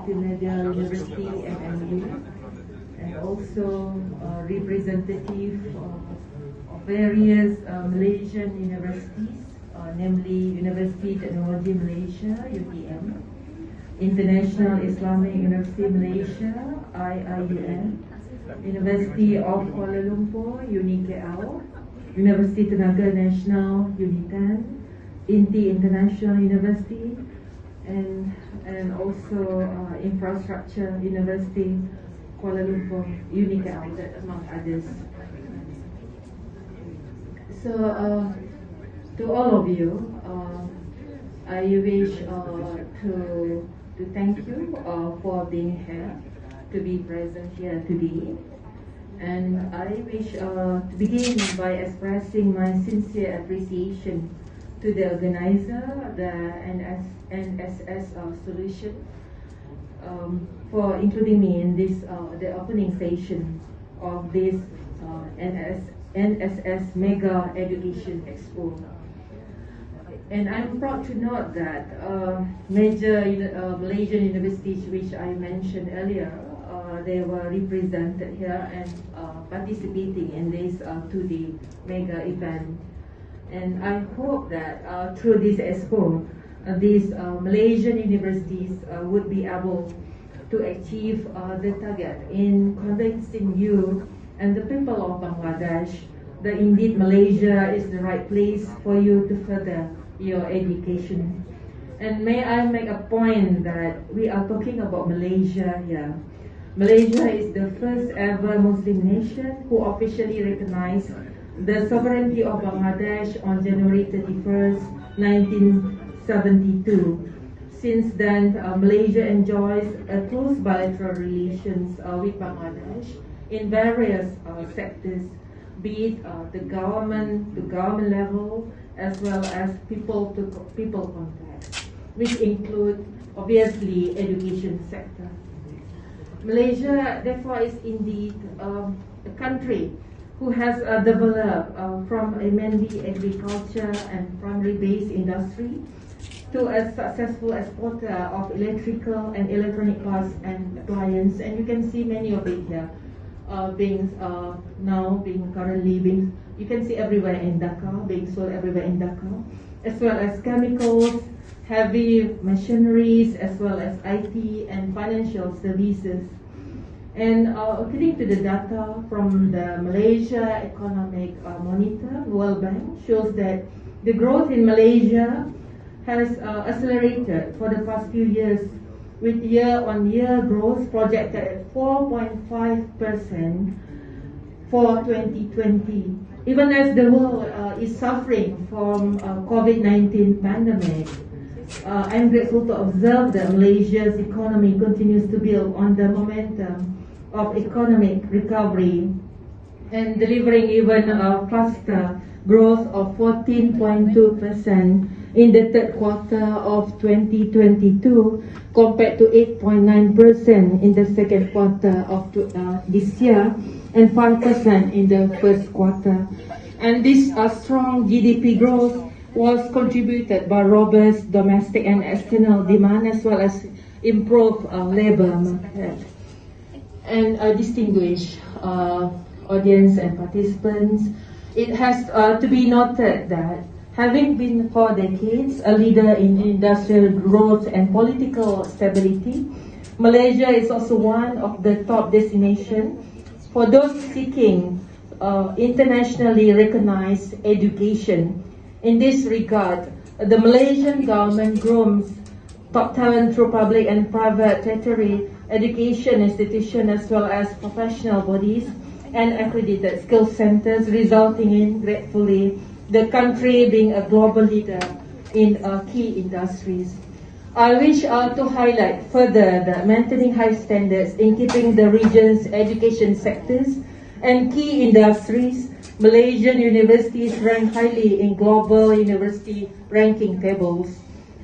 Multimedia University and MU, and also representative of various Malaysian universities, namely Universiti Teknologi Malaysia, UTM, International Islamic University Malaysia, IIUM, University of Kuala Lumpur, UniKL, Universiti Tenaga Nasional, UNITEN, INTI International University, and also Infrastructure University, Kuala Lumpur, UniKL, among others. So, to all of you, I wish to thank you for being here, to be present here today. And I wish to begin by expressing my sincere appreciation to the organizer, the NSS Solution, for including me in this the opening session of this NSS Mega Education Expo. And I'm proud to note that major Malaysian universities, which I mentioned earlier, they were represented here and participating in this two-day mega event. And I hope that through this expo, these Malaysian universities would be able to achieve the target in convincing you and the people of Bangladesh that indeed Malaysia is the right place for you to further your education. And may I make a point that we are talking about Malaysia here. Malaysia is the first ever Muslim nation who officially recognized the sovereignty of Bangladesh on January 31st, 1972. Since then, Malaysia enjoys a close bilateral relations with Bangladesh in various sectors, be it the government to government level, as well as people to people contact, which include obviously education sector. Malaysia, therefore, is indeed a country who has developed from a mainly agriculture and primary-based industry to a successful exporter of electrical and electronic parts and appliances. And you can see many of it here currently being, you can see everywhere in Dhaka, being sold everywhere in Dhaka, as well as chemicals, heavy machineries, as well as IT and financial services. And according to the data from the Malaysia Economic Monitor, World Bank shows that the growth in Malaysia has accelerated for the past few years, with year-on-year growth projected at 4.5% for 2020. Even as the world is suffering from COVID-19 pandemic, I'm grateful to observe that Malaysia's economy continues to build on the momentum of economic recovery and delivering even a faster growth of 14.2% in the third quarter of 2022 compared to 8.9% in the second quarter of this year and 5% in the first quarter. And this strong GDP growth was contributed by robust domestic and external demand, as well as improved labor market. And distinguished audience and participants, it has to be noted that having been for decades a leader in industrial growth and political stability, Malaysia is also one of the top destinations for those seeking internationally recognized education. In this regard, the Malaysian government grooms top talent through public and private tertiary education institutions, as well as professional bodies and accredited skill centers, resulting in, gratefully, the country being a global leader in key industries. I wish to highlight further that maintaining high standards in keeping the region's education sectors and key industries, Malaysian universities rank highly in global university ranking tables.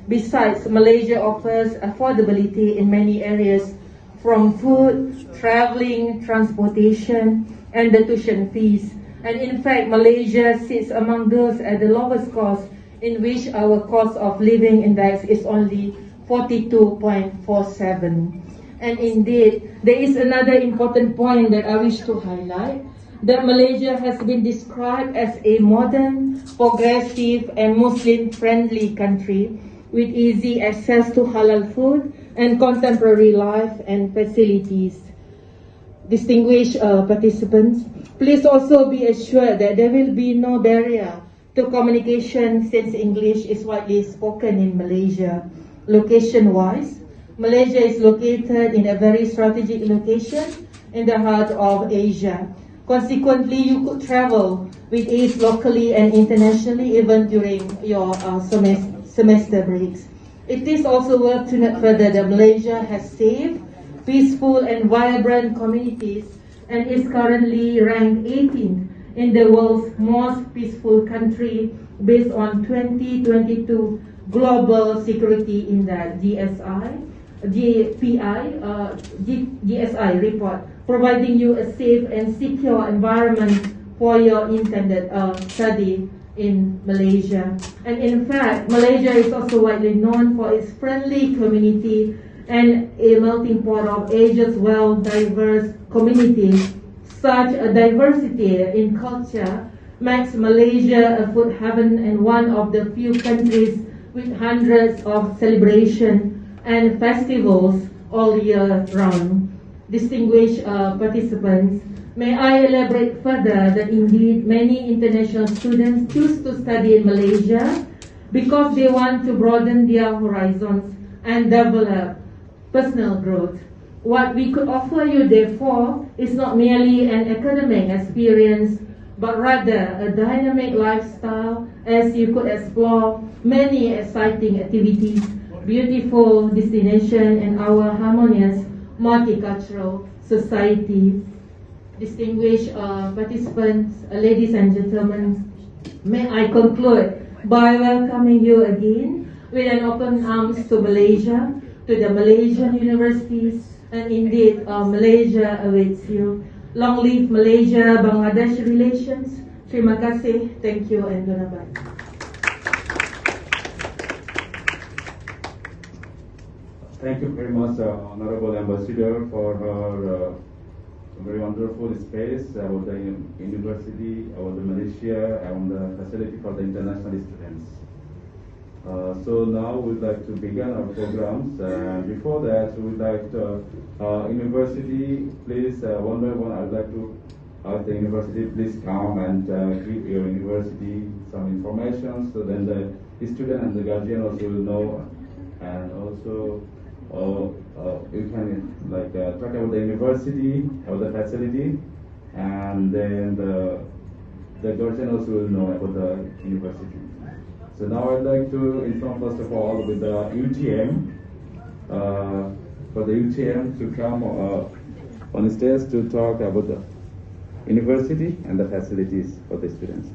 Besides, Malaysia offers affordability in many areas, from food, traveling, transportation, and the tuition fees. And in fact, Malaysia sits among those at the lowest cost, in which our cost of living index is only 42.47. And indeed, there is another important point that I wish to highlight, that Malaysia has been described as a modern, progressive and Muslim-friendly country with easy access to halal food and contemporary life and facilities. Distinguished participants, please also be assured that there will be no barrier to communication since English is widely spoken in Malaysia. Location-wise, Malaysia is located in a very strategic location in the heart of Asia. Consequently, you could travel with ease locally and internationally even during your semester breaks. It is also worth to note further that Malaysia has safe, peaceful and vibrant communities and is currently ranked 18th in the world's most peaceful country based on 2022 Global Security Index GSI report, providing you a safe and secure environment for your intended study in Malaysia. And in fact, Malaysia is also widely known for its friendly community and a melting pot of Asia's well-diverse community. Such a diversity in culture makes Malaysia a food heaven and one of the few countries with hundreds of celebrations and festivals all year round. Distinguished participants, may I elaborate further that indeed many international students choose to study in Malaysia because they want to broaden their horizons and develop personal growth. What we could offer you, therefore, is not merely an academic experience, but rather a dynamic lifestyle as you could explore many exciting activities, beautiful destination, and our harmonious multicultural society. Distinguished participants, ladies and gentlemen, may I conclude by welcoming you again with an open arms to Malaysia, to the Malaysian universities, and indeed Malaysia awaits you. Long live Malaysia-Bangladesh relations. Terima kasih, thank you and goodbye. Thank you very much, Honorable Ambassador, for her very wonderful space about the university, about the Malaysia, and the facility for the international students. So now we'd like to begin our programs. Before that, we'd like to, university, please, one by one, I'd like to ask the university, please come and give your university some information so then the student and the guardian also will know, and also you can talk about the university, about the facility, and then the guardian also will know about the university. So now I'd like to inform first of all with the UTM, for the UTM to come on stage to talk about the university and the facilities for the students.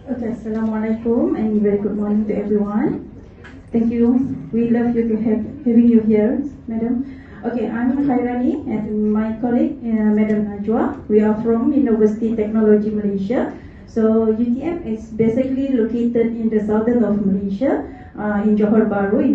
Okay, Assalamualaikum and very good morning to everyone. Thank you. We love you to having you here, Madam. Okay, I'm Khairani and my colleague, Madam Najwa. We are from Universiti Teknologi Malaysia. So UTM is basically located in the southern of Malaysia, in Johor Bahru.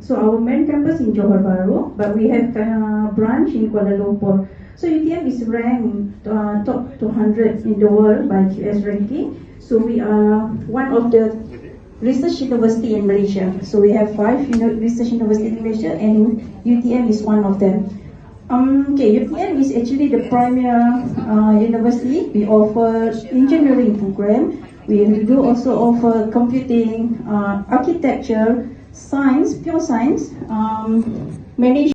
So our main campus in Johor Bahru, but we have a branch in Kuala Lumpur. So UTM is ranked top 200 in the world by QS ranking. So we are one of the research university in Malaysia. So we have 5 research university in Malaysia, and UTM is one of them. Okay, UTM is actually the premier university. We offer engineering program. We do also offer computing, architecture, science, pure science, management.